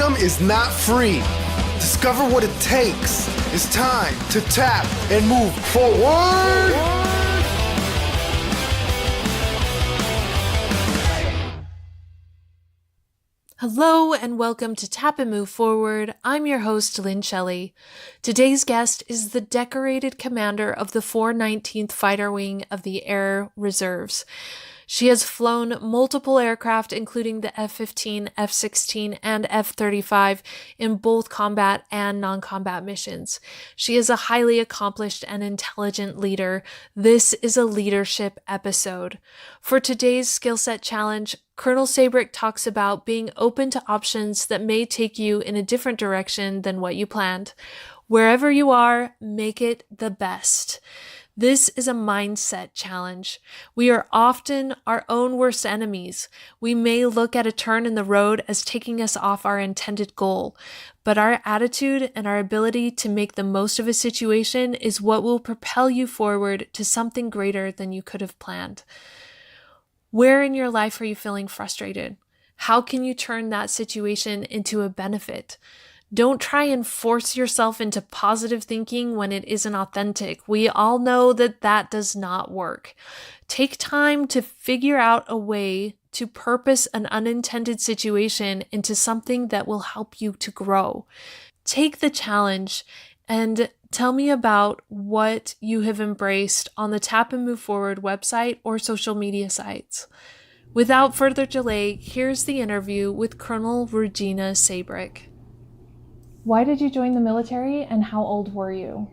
Freedom is not free. Discover what it takes. It's time to tap and move forward. Hello and welcome to Tap and Move Forward. I'm your host, Lynn Shelley. Today's guest is the decorated commander of the 419th Fighter Wing of the Air Reserves. She has flown multiple aircraft, including the F-15, F-16, and F-35 in both combat and non-combat missions. She is a highly accomplished and intelligent leader. This is a leadership episode. For today's skill set challenge, Col Sabric talks about being open to options that may take you in a different direction than what you planned. Wherever you are, make it the best. This is a mindset challenge. We are often our own worst enemies. We may look at a turn in the road as taking us off our intended goal, but our attitude and our ability to make the most of a situation is what will propel you forward to something greater than you could have planned. Where in your life are you feeling frustrated? How can you turn that situation into a benefit? Don't try and force yourself into positive thinking when it isn't authentic. We all know that that does not work. Take time to figure out a way to purpose an unintended situation into something that will help you to grow. Take the challenge and tell me about what you have embraced on the Tap and Move Forward website or social media sites. Without further delay, here's the interview with Colonel Regina Sabric. Why did you join the military and how old were you?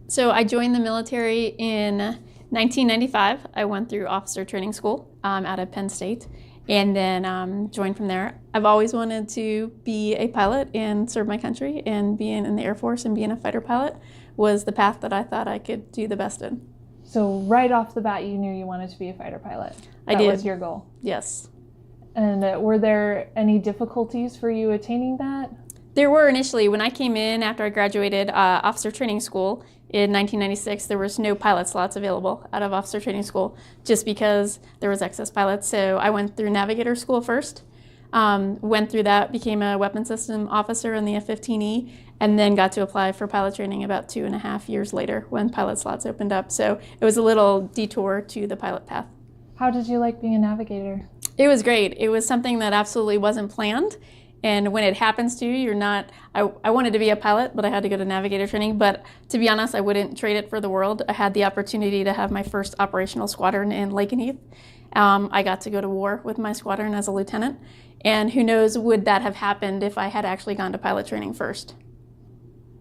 So I joined the military in 1995. I went through officer training school out of Penn State and then joined from there. I've always wanted to be a pilot and serve my country, and being in the Air Force and being a fighter pilot was the path that I thought I could do the best in. So right off the bat, you knew you wanted to be a fighter pilot. I did. That was your goal? Yes. And were there any difficulties for you attaining that? There were initially. When I came in after I graduated officer training school in 1996, there was no pilot slots available out of officer training school just because there was excess pilots. So I went through navigator school first, went through that, became a weapons system officer in the F-15E, and then got to apply for pilot training about 2.5 years later when pilot slots opened up. So it was a little detour to the pilot path. How did you like being a navigator? It was great. It was something that absolutely wasn't planned. And when it happens to you, you're not, I wanted to be a pilot, but I had to go to navigator training. But to be honest, I wouldn't trade it for the world. I had the opportunity to have my first operational squadron in Lakenheath. I got to go to war with my squadron as a lieutenant. And who knows, would that have happened if I had actually gone to pilot training first?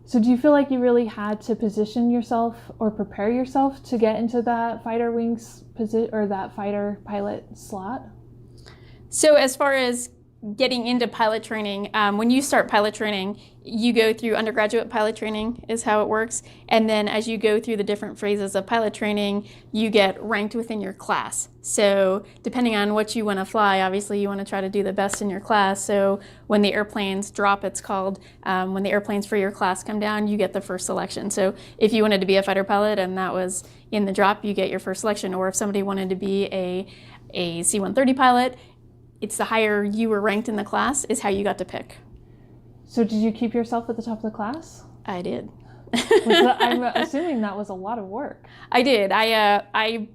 So do you feel like you really had to position yourself or prepare yourself to get into that fighter wings or that fighter pilot slot? So as far as getting into pilot training, when you start pilot training, you go through undergraduate pilot training is how it works. And then as you go through the different phases of pilot training, you get ranked within your class. So depending on what you want to fly, obviously you want to try to do the best in your class. So when the airplanes drop, it's called, when the airplanes for your class come down, you get the first selection. So if you wanted to be a fighter pilot and that was in the drop, you get your first selection. Or if somebody wanted to be a C-130 pilot, it's the higher you were ranked in the class is how you got to pick. So did you keep yourself at the top of the class? I did. I'm assuming that was a lot of work. I did. I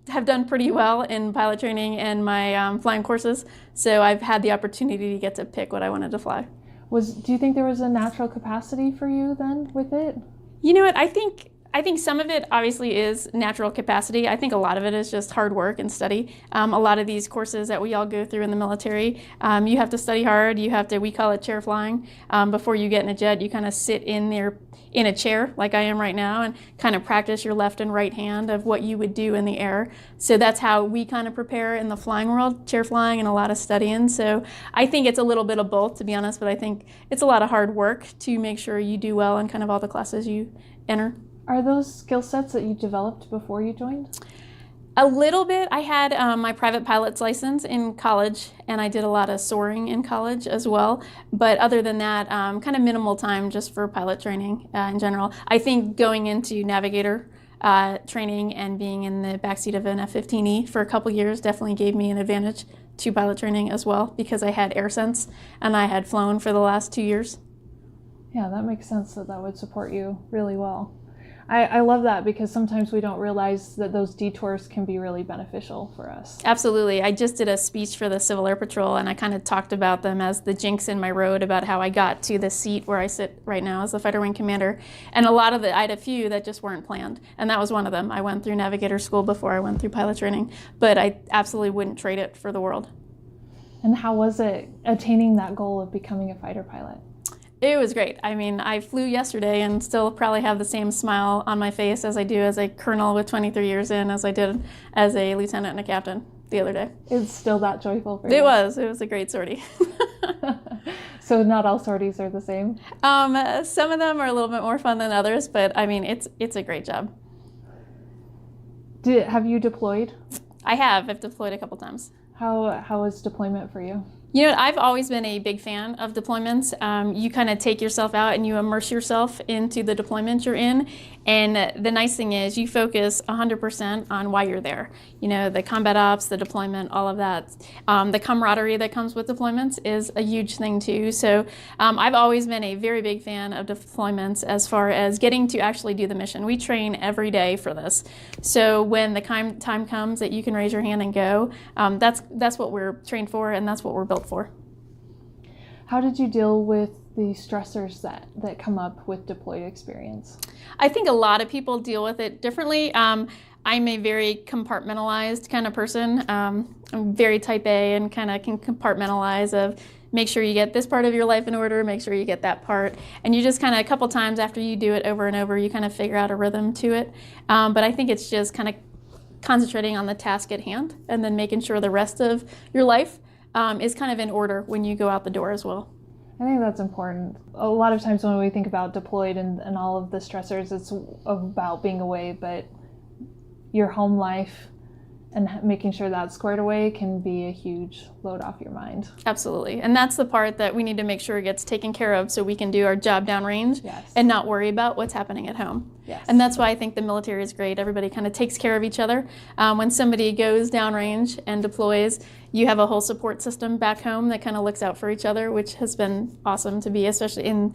have done pretty well in pilot training and my flying courses, so I've had the opportunity to get to pick what I wanted to fly. Do you think there was a natural capacity for you then with it? You know what, I think some of it obviously is natural capacity. I think a lot of it is just hard work and study. A lot of these courses that we all go through in the military, you have to study hard. You have to, we call it chair flying. Before you get in a jet, you kind of sit in there in a chair like I am right now and kind of practice your left and right hand of what you would do in the air. So that's how we kind of prepare in the flying world, chair flying and a lot of studying. So I think it's a little bit of both, to be honest, but I think it's a lot of hard work to make sure you do well in kind of all the classes you enter. Are those skill sets that you developed before you joined? A little bit. I had my private pilot's license in college, and I did a lot of soaring in college as well. But other than that, kind of minimal time just for pilot training in general. I think going into navigator training and being in the backseat of an F-15E for a couple years definitely gave me an advantage to pilot training as well, because I had air sense and I had flown for the last 2 years. Yeah, that makes sense that would support you really well. I love that, because sometimes we don't realize that those detours can be really beneficial for us. Absolutely. I just did a speech for the Civil Air Patrol, and I kind of talked about them as the Jinx in my road, about how I got to the seat where I sit right now as the fighter wing commander. And I had a few that just weren't planned, and that was one of them. I went through navigator school before I went through pilot training, but I absolutely wouldn't trade it for the world. And how was it attaining that goal of becoming a fighter pilot? It was great. I mean, I flew yesterday and still probably have the same smile on my face as I do as a colonel with 23 years in, as I did as a lieutenant and a captain the other day. It's still that joyful for you? It was a great sortie. So not all sorties are the same? Some of them are a little bit more fun than others, but I mean, it's a great job. Have you deployed? I have. I've deployed a couple times. How was deployment for you? You know, I've always been a big fan of deployments. You kind of take yourself out and you immerse yourself into the deployment you're in. And the nice thing is you focus 100% on why you're there. You know, the combat ops, the deployment, all of that. The camaraderie that comes with deployments is a huge thing too. So I've always been a very big fan of deployments as far as getting to actually do the mission. We train every day for this. So when the time comes that you can raise your hand and go, that's what we're trained for, and that's what we're built for. How did you deal with the stressors that come up with deployed experience? I think a lot of people deal with it differently. I'm a very compartmentalized kind of person. I'm very type A and kind of can compartmentalize of make sure you get this part of your life in order, make sure you get that part. And you just kind of a couple times after you do it over and over, you kind of figure out a rhythm to it. But I think it's just kind of concentrating on the task at hand and then making sure the rest of your life is kind of in order when you go out the door as well. I think that's important. A lot of times when we think about deployed and all of the stressors, it's about being away, but your home life and making sure that's squared away can be a huge load off your mind. Absolutely. And that's the part that we need to make sure gets taken care of so we can do our job downrange. Yes. And not worry about what's happening at home. Yes. And that's why I think the military is great. Everybody kind of takes care of each other. When somebody goes downrange and deploys, you have a whole support system back home that kind of looks out for each other, which has been awesome to be, especially in,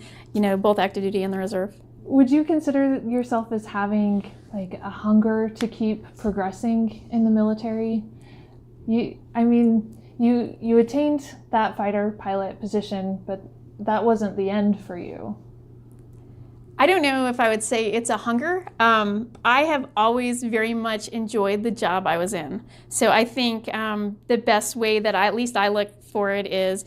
both active duty and the reserve. Would you consider yourself as having like a hunger to keep progressing in the military? You attained that fighter pilot position, but that wasn't the end for you. I don't know if I would say it's a hunger. I have always very much enjoyed the job I was in. So I think the best way that I look for it is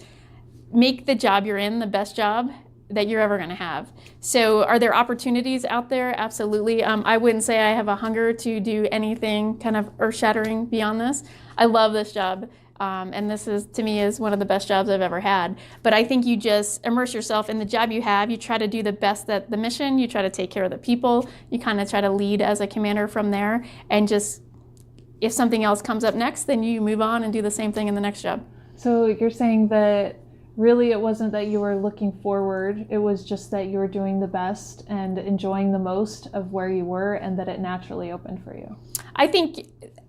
make the job you're in the best job that you're ever going to have. So are there opportunities out there? Absolutely. I wouldn't say I have a hunger to do anything kind of earth-shattering beyond this. I love this job. And this is, to me, is one of the best jobs I've ever had. But I think you just immerse yourself in the job you have. You try to do the best at the mission. You try to take care of the people. You kind of try to lead as a commander from there. And just, if something else comes up next, then you move on and do the same thing in the next job. So you're saying that really it wasn't that you were looking forward, it was just that you were doing the best and enjoying the most of where you were, and that it naturally opened for you. I think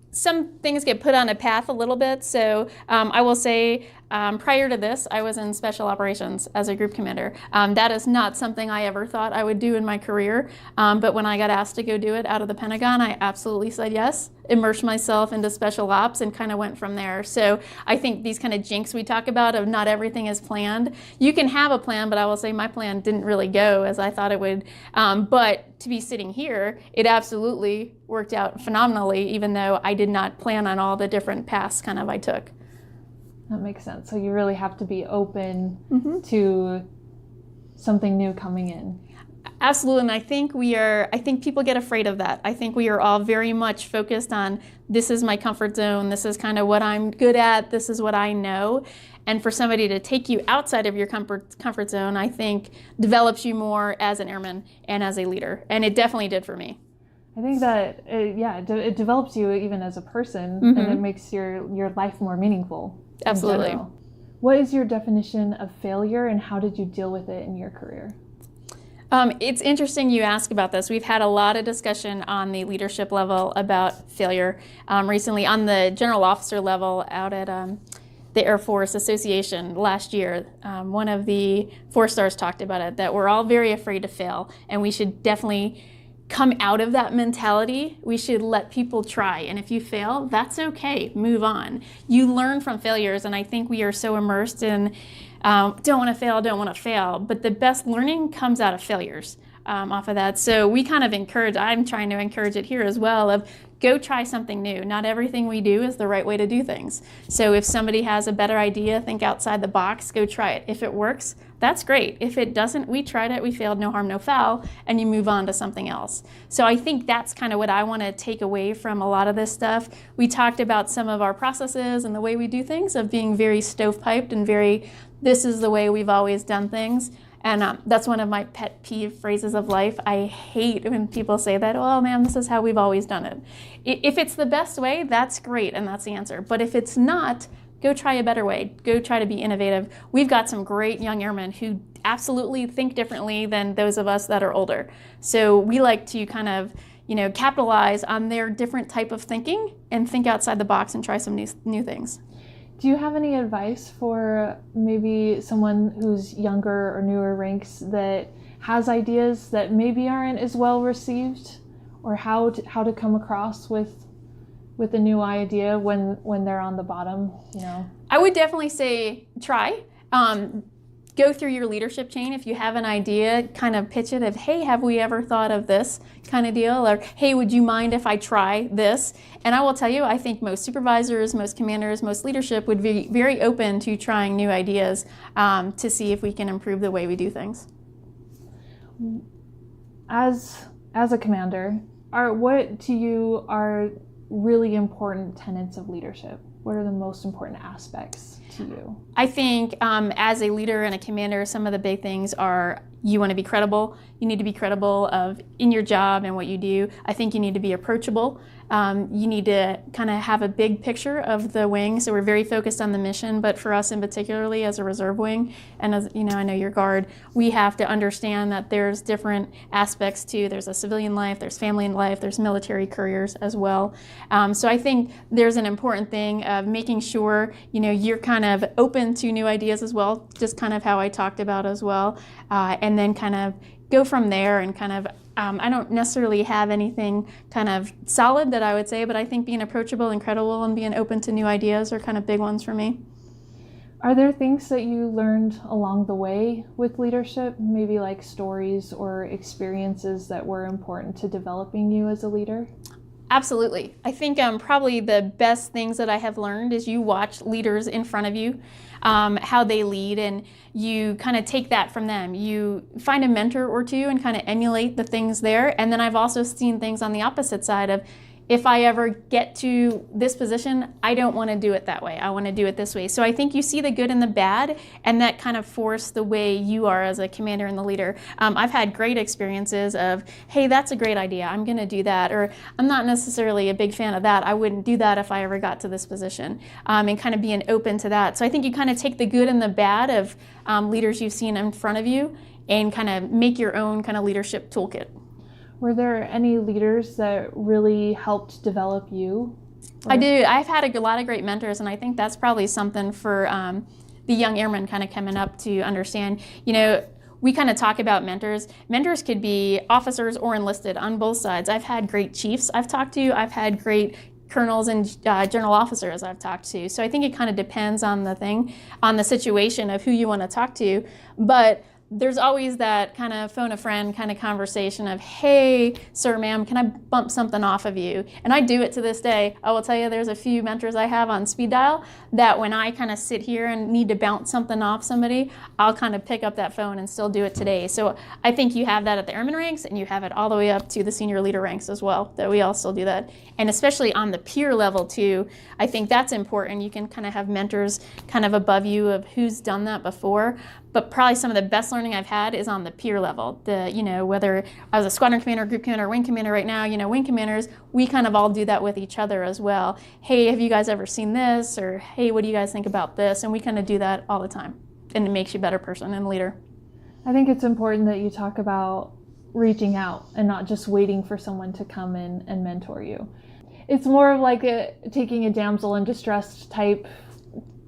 some things get put on a path a little bit. So I will say prior to this, I was in special operations as a group commander. That is not something I ever thought I would do in my career. But when I got asked to go do it out of the Pentagon, I absolutely said yes, immersed myself into special ops and kind of went from there. So I think these kind of jinx we talk about of not everything is planned. You can have a plan, but I will say my plan didn't really go as I thought it would. But to be sitting here, it absolutely worked out phenomenally, even though I did not plan on all the different paths kind of I took. That makes sense. So you really have to be open to something new coming in. Absolutely, and I think people get afraid of that. I think we are all very much focused on, this is my comfort zone, this is kind of what I'm good at, this is what I know. And for somebody to take you outside of your comfort zone, I think develops you more as an airman and as a leader. And it definitely did for me. I think that, it develops you even as a person, and it makes your life more meaningful. Absolutely. What is your definition of failure, and how did you deal with it in your career? It's interesting you ask about this. We've had a lot of discussion on the leadership level about failure. Recently on the general officer level out at the Air Force Association last year, one of the 4-stars talked about it, that we're all very afraid to fail, and we should definitely come out of that mentality. We should let people try, and if you fail, that's okay, move on. You learn from failures, and I think we are so immersed in don't want to fail, but the best learning comes out of failures off of that. So we kind of encourage, I'm trying to encourage it here as well, of go try something new. Not everything we do is the right way to do things. So if somebody has a better idea, think outside the box, go try it. If it works, that's great. If it doesn't, we tried it, we failed, no harm, no foul, and you move on to something else. So I think that's kind of what I want to take away from a lot of this stuff. We talked about some of our processes and the way we do things, of being very stovepiped and very, this is the way we've always done things. And that's one of my pet peeve phrases of life. I hate when people say that, oh man, this is how we've always done it. If it's the best way, that's great, and that's the answer. But if it's not, go try a better way. Go try to be innovative. We've got some great young airmen who absolutely think differently than those of us that are older. So we like to kind of, capitalize on their different type of thinking and think outside the box and try some new things. Do you have any advice for maybe someone who's younger or newer ranks that has ideas that maybe aren't as well received, or how to come across with a new idea when they're on the bottom? I would definitely say try. Go through your leadership chain. If you have an idea, kind of pitch it of, hey, have we ever thought of this kind of deal? Or, hey, would you mind if I try this? And I will tell you, I think most supervisors, most commanders, most leadership would be very open to trying new ideas to see if we can improve the way we do things. As a commander, what to you are really important tenets of leadership? What are the most important aspects to you? I think as a leader and a commander, some of the big things are you want to be credible. You need to be credible in your job and what you do. I think you need to be approachable. You need to kind of have a big picture of the wing. So we're very focused on the mission, but for us in particularly as a reserve wing, and as I know your guard, we have to understand that there's different aspects too. There's a civilian life, there's family life, there's military careers as well. So I think there's an important thing of making sure you're kind of open to new ideas as well, just kind of how I talked about as well, and then kind of go from there and kind of I don't necessarily have anything kind of solid that I would say, but I think being approachable and credible and being open to new ideas are kind of big ones for me. Are there things that you learned along the way with leadership, maybe like stories or experiences that were important to developing you as a leader? Absolutely. I think probably the best things that I have learned is you watch leaders in front of you, how they lead, and you kind of take that from them. You find a mentor or two and kind of emulate the things there. And then I've also seen things on the opposite side of, if I ever get to this position, I don't want to do it that way. I want to do it this way. So I think you see the good and the bad, and that kind of force the way you are as a commander and the leader. I've had great experiences of, hey, that's a great idea, I'm going to do that, or I'm not necessarily a big fan of that, I wouldn't do that if I ever got to this position, and kind of being open to that. So I think you kind of take the good and the bad of leaders you've seen in front of you and kind of make your own kind of leadership toolkit. Were there any leaders that really helped develop you? I do. I've had a lot of great mentors, and I think that's probably something for the young airmen kind of coming up to understand. We kind of talk about mentors. Mentors could be officers or enlisted on both sides. I've had great chiefs I've talked to. I've had great colonels and general officers I've talked to. So I think it kind of depends on the situation of who you want to talk to. But there's always that kind of phone a friend kind of conversation of, hey, sir, ma'am, can I bump something off of you? And I do it to this day. I will tell you, there's a few mentors I have on speed dial that when I kind of sit here and need to bounce something off somebody, I'll kind of pick up that phone and still do it today. So I think you have that at the airman ranks, and you have it all the way up to the senior leader ranks as well, that we all still do that. And especially on the peer level too, I think that's important. You can kind of have mentors kind of above you of who's done that before. But probably some of the best learning I've had is on the peer level. Whether I was a squadron commander, group commander, wing commander right now, wing commanders, we kind of all do that with each other as well. Hey, have you guys ever seen this? Or hey, what do you guys think about this? And we kind of do that all the time. And it makes you a better person and leader. I think it's important that you talk about reaching out and not just waiting for someone to come in and mentor you. It's more of like taking a damsel in distress type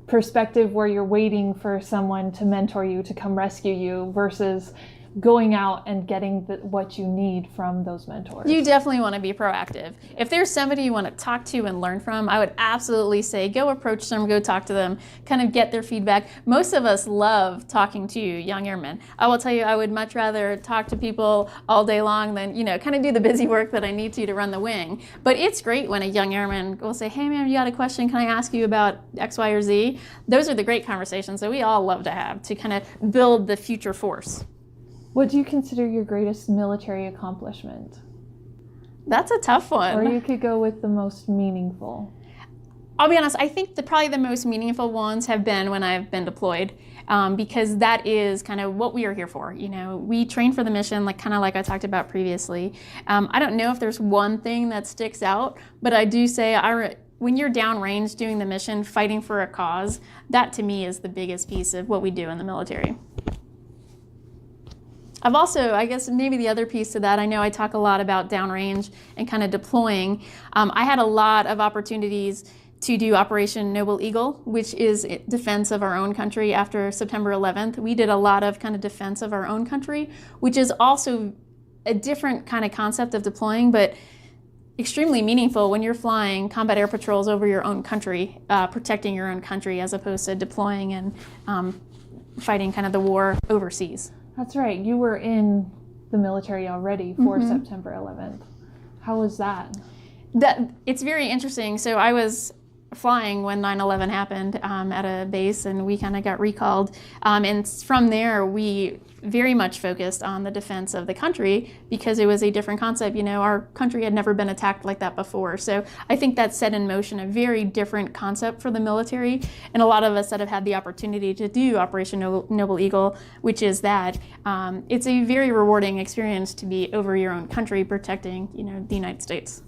perspective where you're waiting for someone to mentor you, to come rescue you, versus going out and getting what you need from those mentors. You definitely want to be proactive. If there's somebody you want to talk to and learn from, I would absolutely say go approach them, go talk to them, kind of get their feedback. Most of us love talking to young airmen. I will tell you, I would much rather talk to people all day long than, kind of do the busy work that I need to run the wing. But it's great when a young airman will say, hey man, you got a question, can I ask you about X, Y, or Z? Those are the great conversations that we all love to have to kind of build the future force. What do you consider your greatest military accomplishment? That's a tough one. Or you could go with the most meaningful. I'll be honest, I think probably the most meaningful ones have been when I've been deployed, because that is kind of what we are here for. We train for the mission, like I talked about previously. I don't know if there's one thing that sticks out, but I do say when you're downrange doing the mission, fighting for a cause, that to me is the biggest piece of what we do in the military. I've also, I guess maybe the other piece to that, I know I talk a lot about downrange and kind of deploying. I had a lot of opportunities to do Operation Noble Eagle, which is defense of our own country after September 11th. We did a lot of kind of defense of our own country, which is also a different kind of concept of deploying, but extremely meaningful when you're flying combat air patrols over your own country, protecting your own country as opposed to deploying and fighting kind of the war overseas. That's right. You were in the military already for September 11th. How was that? It's very interesting. So I was flying when 9/11 happened at a base, and we kind of got recalled. And from there, we very much focused on the defense of the country because it was a different concept. Our country had never been attacked like that before. So I think that set in motion a very different concept for the military. And a lot of us that have had the opportunity to do Operation Noble Eagle, which is that it's a very rewarding experience to be over your own country protecting, the United States.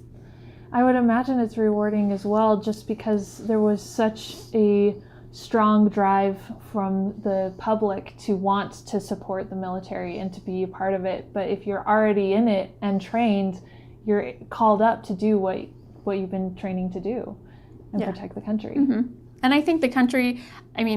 I would imagine it's rewarding as well, just because there was such a strong drive from the public to want to support the military and to be a part of it. But if you're already in it and trained, you're called up to do what you've been training to do and protect the country. Mm-hmm. And I think the country,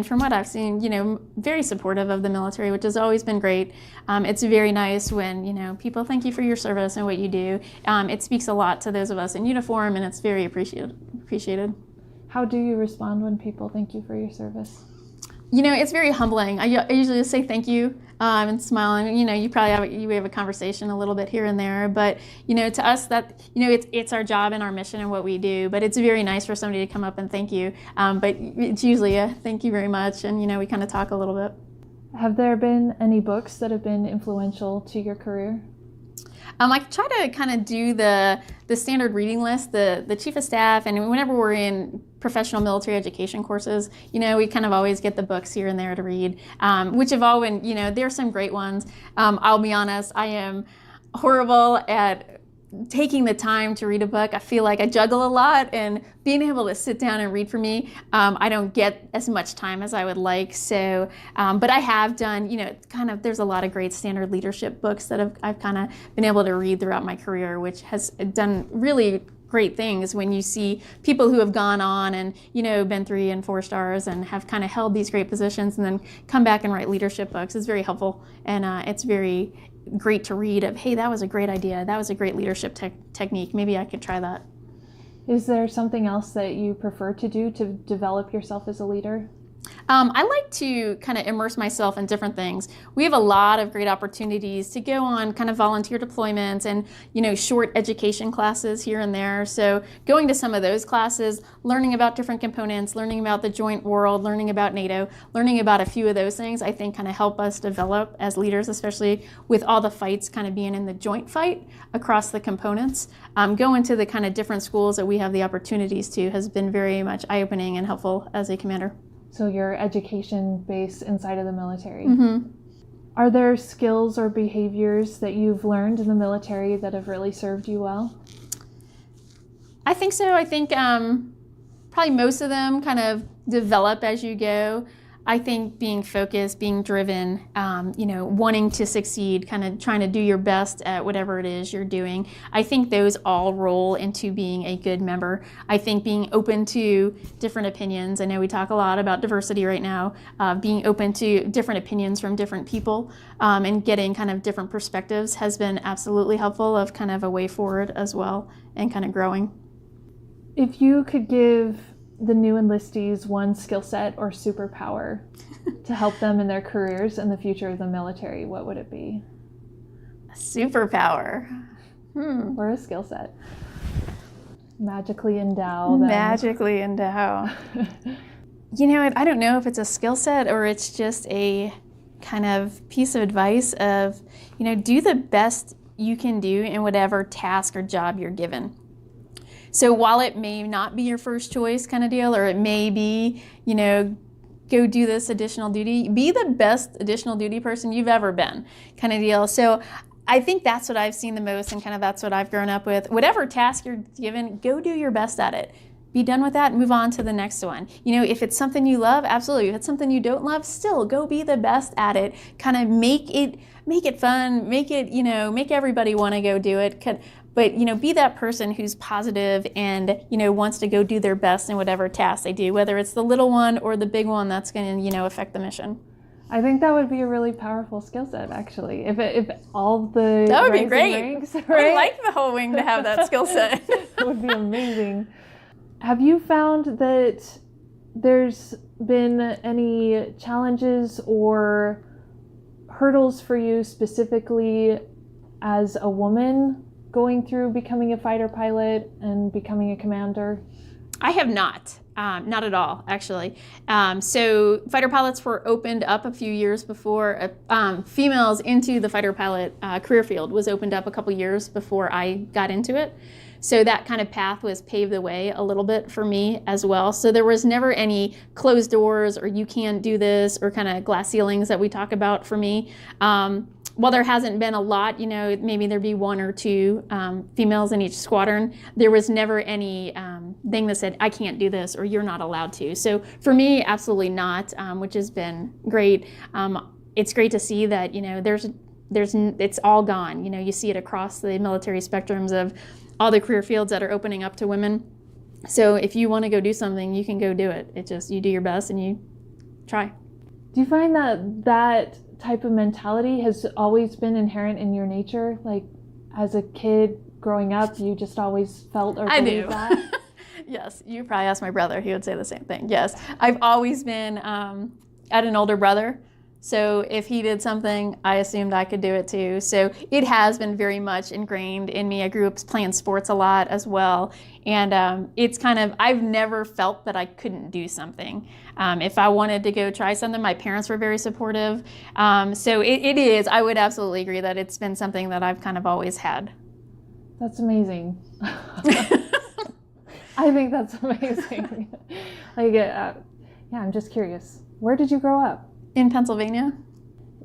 from what I've seen, very supportive of the military, which has always been great. It's very nice when, people thank you for your service and what you do. It speaks a lot to those of us in uniform, and it's very appreciated. How do you respond when people thank you for your service? It's very humbling. I usually just say thank you and smile. And, we have a conversation a little bit here and there. But, to us, that, it's our job and our mission and what we do. But it's very nice for somebody to come up and thank you. But it's usually a thank you very much. And, we kind of talk a little bit. Have there been any books that have been influential to your career? I try to kind of do the standard reading list, the chief of staff, and whenever we're in professional military education courses, we kind of always get the books here and there to read, which have all been, there's some great ones. I'll be honest, I am horrible at taking the time to read a book. I feel like I juggle a lot, and being able to sit down and read for me, I don't get as much time as I would like. So, but I have done, there's a lot of great standard leadership books that I've kind of been able to read throughout my career, which has done really great things when you see people who have gone on and, been 3 and 4 stars and have kind of held these great positions and then come back and write leadership books. It's very helpful, and it's very great to read of, hey, that was a great idea. That was a great leadership technique. Maybe I could try that. Is there something else that you prefer to do to develop yourself as a leader? I like to kind of immerse myself in different things. We have a lot of great opportunities to go on kind of volunteer deployments and, short education classes here and there. So going to some of those classes, learning about different components, learning about the joint world, learning about NATO, learning about a few of those things, I think kind of help us develop as leaders, especially with all the fights kind of being in the joint fight across the components. Going to the kind of different schools that we have the opportunities to has been very much eye-opening and helpful as a commander. So your education base inside of the military. Mm-hmm. Are there skills or behaviors that you've learned in the military that have really served you well? I think so. I think probably most of them kind of develop as you go. I think being focused, being driven, wanting to succeed, kind of trying to do your best at whatever it is you're doing, I think those all roll into being a good member. I think being open to different opinions. I know we talk a lot about diversity right now, being open to different opinions from different people, and getting kind of different perspectives has been absolutely helpful of kind of a way forward as well and kind of growing. If you could give the new enlistees one skill set or superpower to help them in their careers and the future of the military, what would it be? A superpower. Or a skill set. Magically endow them. Magically endow. I don't know if it's a skill set or it's just a kind of piece of advice of, do the best you can do in whatever task or job you're given. So while it may not be your first choice kind of deal, or it may be, go do this additional duty, be the best additional duty person you've ever been kind of deal. So I think that's what I've seen the most, and kind of that's what I've grown up with. Whatever task you're given, go do your best at it. Be done with that, move on to the next one. If it's something you love, absolutely. If it's something you don't love, still go be the best at it. Kind of make it fun, make everybody want to go do it. But, be that person who's positive and, wants to go do their best in whatever task they do, whether it's the little one or the big one that's going to, affect the mission. I think that would be a really powerful skill set, actually. If all the that would be great. Ranks, right? I would like the whole wing to have that skill set. That would be amazing. Have you found that there's been any challenges or hurdles for you specifically as a woman going through becoming a fighter pilot and becoming a commander? I have not at all, actually. So fighter pilots were opened up a few years before, females into the fighter pilot career field was opened up a couple years before I got into it. So that kind of path was paved the way a little bit for me as well. So there was never any closed doors or you can't do this or kind of glass ceilings that we talk about for me. While there hasn't been a lot, maybe there'd be one or two females in each squadron, there was never any thing that said, I can't do this or you're not allowed to. So for me, absolutely not, which has been great. It's great to see that, it's all gone. You see it across the military spectrums of all the career fields that are opening up to women. So if you want to go do something, you can go do it. It's just, you do your best and you try. Do you find that type of mentality has always been inherent in your nature? Like as a kid growing up, you just always felt or believed that? Yes, you probably asked my brother, he would say the same thing. Yes, I've always been at an older brother. So if he did something, I assumed I could do it too. So it has been very much ingrained in me. I grew up playing sports a lot as well. And it's kind of, I've never felt that I couldn't do something. If I wanted to go try something, my parents were very supportive. So it is, I would absolutely agree that it's been something that I've kind of always had. That's amazing. I think that's amazing. I'm just curious. Where did you grow up? In Pennsylvania.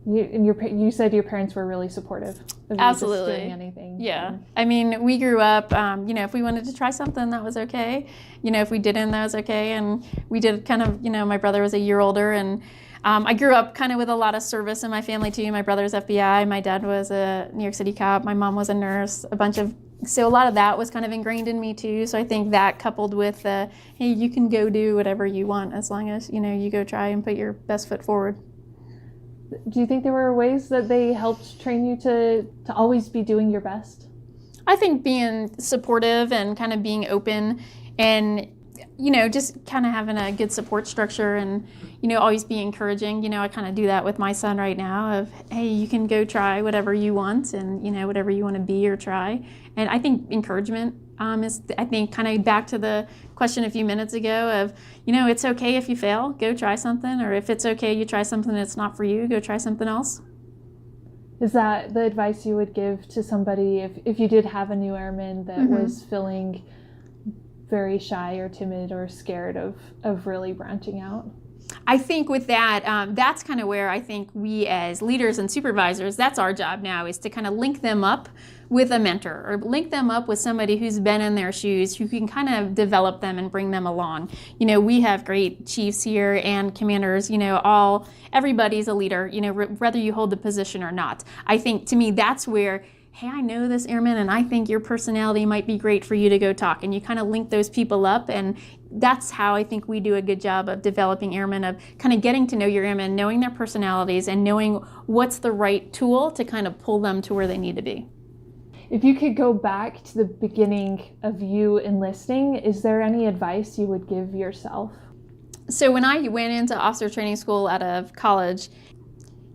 You said your parents were really supportive of Absolutely. you just doing anything. Yeah. I mean, we grew up, if we wanted to try something, that was okay. If we didn't, that was okay. And we did kind of, my brother was a year older. And I grew up kind of with a lot of service in my family too. My brother's FBI. My dad was a New York City cop. My mom was a nurse. So a lot of that was kind of ingrained in me too. So I think that coupled with, hey, you can go do whatever you want as long as, you go try and put your best foot forward. Do you think there were ways that they helped train you to always be doing your best? I think being supportive and kind of being open and, just kind of having a good support structure and, always be encouraging. I kind of do that with my son right now of, hey, you can go try whatever you want and, whatever you want to be or try. And I think encouragement is, I think, kind of back to the question a few minutes ago of, it's okay if you fail, go try something. Or if it's okay you try something that's not for you, go try something else. Is that the advice you would give to somebody if you did have a new airman that was feeling very shy or timid or scared of really branching out? I think with that, that's kind of where I think we as leaders and supervisors, that's our job now, is to kind of link them up with a mentor or link them up with somebody who's been in their shoes, who can kind of develop them and bring them along. We have great chiefs here and commanders, everybody's a leader, whether you hold the position or not. I think to me, that's where, hey, I know this airman and I think your personality might be great for you to go talk. And you kind of link those people up, and that's how I think we do a good job of developing airmen, of kind of getting to know your airmen, knowing their personalities and knowing what's the right tool to kind of pull them to where they need to be. If you could go back to the beginning of you enlisting, is there any advice you would give yourself? So when I went into officer training school out of college,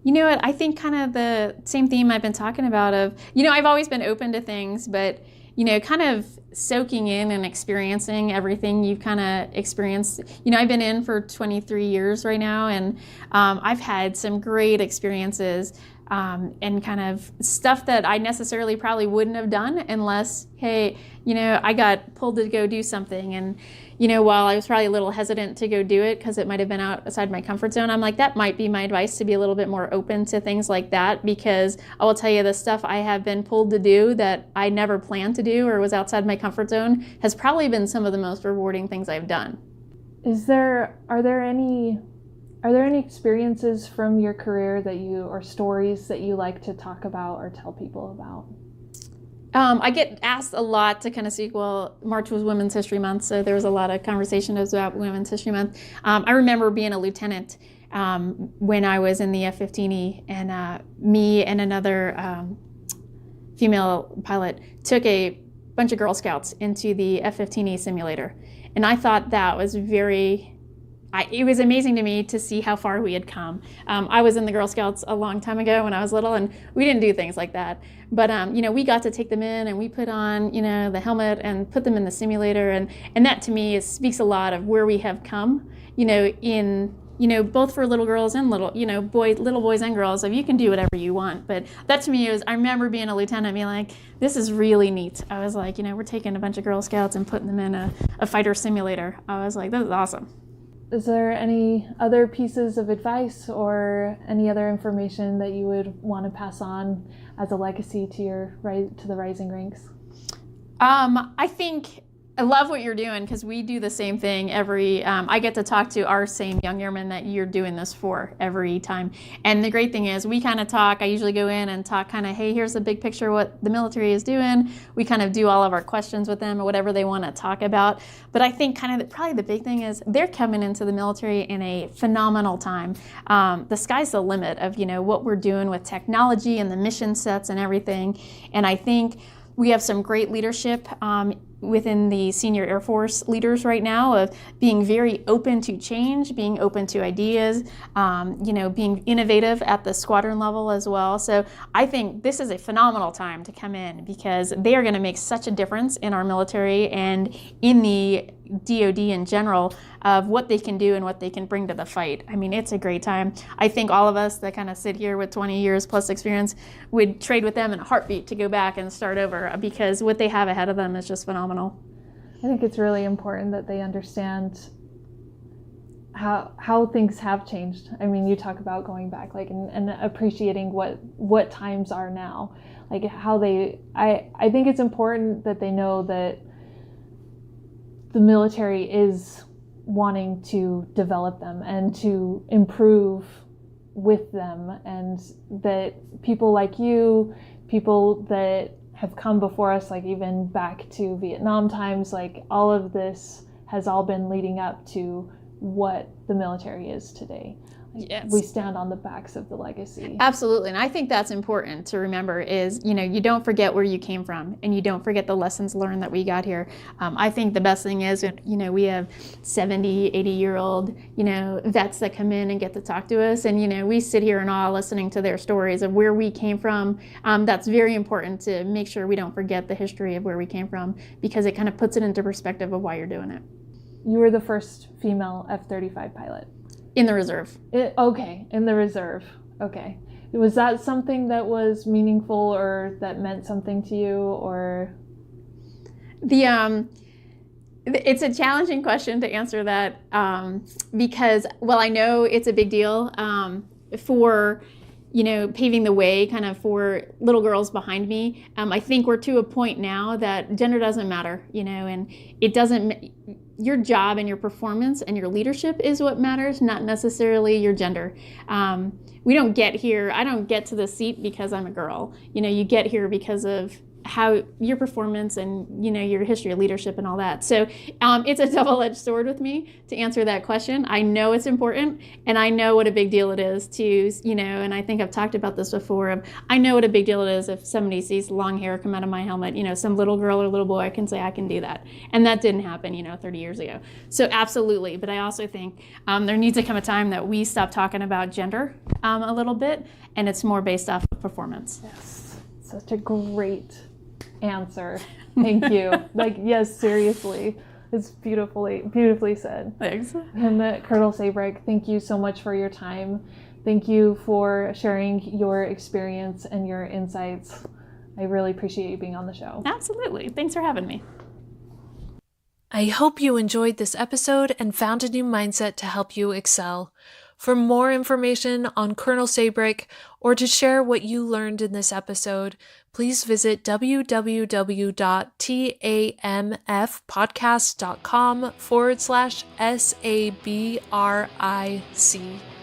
you know what, I think kind of the same theme I've been talking about of, I've always been open to things, but, kind of soaking in and experiencing everything you've kind of experienced. I've been in for 23 years right now, and I've had some great experiences and kind of stuff that I necessarily probably wouldn't have done unless, hey, I got pulled to go do something. And, while I was probably a little hesitant to go do it because it might have been outside my comfort zone, I'm like, that might be my advice, to be a little bit more open to things like that, because I will tell you, the stuff I have been pulled to do that I never planned to do or was outside my comfort zone has probably been some of the most rewarding things I've done. Are there any experiences from your career or stories that you like to talk about or tell people about? I get asked a lot to kind of speak. Well, March was Women's History Month, so there was a lot of conversation about Women's History Month. I remember being a lieutenant when I was in the F-15E, and me and another female pilot took a bunch of Girl Scouts into the F-15E simulator. And I thought that was it was amazing to me to see how far we had come. I was in the Girl Scouts a long time ago when I was little, and we didn't do things like that. But, we got to take them in, and we put on, the helmet and put them in the simulator. And that to me speaks a lot of where we have come, both for little girls and little boys and girls. You can do whatever you want. But that to me I remember being a lieutenant, being like, this is really neat. I was like, we're taking a bunch of Girl Scouts and putting them in a fighter simulator. I was like, this is awesome. Is there any other pieces of advice or any other information that you would want to pass on as a legacy to the rising ranks? I think I love what you're doing, because we do the same thing I get to talk to our same young airmen that you're doing this for every time. And the great thing is we kind of talk, I usually go in and talk kind of, hey, here's the big picture, what the military is doing. We kind of do all of our questions with them or whatever they want to talk about. But I think kind of probably the big thing is they're coming into the military in a phenomenal time. The sky's the limit of, what we're doing with technology and the mission sets and everything. And I think we have some great leadership within the senior Air Force leaders right now, of being very open to change, being open to ideas, being innovative at the squadron level as well. So I think this is a phenomenal time to come in, because they are going to make such a difference in our military and in the DoD in general, of what they can do and what they can bring to the fight. I mean, it's a great time. I think all of us that kind of sit here with 20 years plus experience would trade with them in a heartbeat to go back and start over, because what they have ahead of them is just phenomenal. I think it's really important that they understand how things have changed. I mean, you talk about going back, and appreciating what times are now, I think it's important that they know that the military is wanting to develop them and to improve with them, and that people like you, people that have come before us, even back to Vietnam times, all of this has all been leading up to what the military is today. Yes. We stand on the backs of the legacy. Absolutely. And I think that's important to remember is, you don't forget where you came from, and you don't forget the lessons learned that we got here. I think the best thing is, we have 70, 80-year-old, vets that come in and get to talk to us. And, we sit here in awe listening to their stories of where we came from. That's very important to make sure we don't forget the history of where we came from, because it kind of puts it into perspective of why you're doing it. You were the first female F-35 pilot. In the reserve. In the reserve. Okay. Was that something that was meaningful or that meant something to you, or? It's a challenging question to answer that because, well, I know it's a big deal for, paving the way kind of for little girls behind me. I think we're to a point now that gender doesn't matter, and it doesn't, your job and your performance and your leadership is what matters, not necessarily your gender. We don't get here, I don't get to the seat because I'm a girl. You get here because of how your performance and your history of leadership and all that. So it's a double-edged sword with me to answer that question. I know it's important, and I know what a big deal it is to and I think I've talked about this before. I know what a big deal it is if somebody sees long hair come out of my helmet. Some little girl or little boy can say I can do that, and that didn't happen 30 years ago. So absolutely, but I also think there needs to come a time that we stop talking about gender a little bit, and it's more based off of performance. Yes, such a great answer. Thank you. Yes, seriously. It's beautifully said. Thanks. And Colonel Sabric, thank you so much for your time. Thank you for sharing your experience and your insights. I really appreciate you being on the show. Absolutely. Thanks for having me. I hope you enjoyed this episode and found a new mindset to help you excel. For more information on Colonel Sabric or to share what you learned in this episode, please visit www.tamfpodcast.com/SABRIC.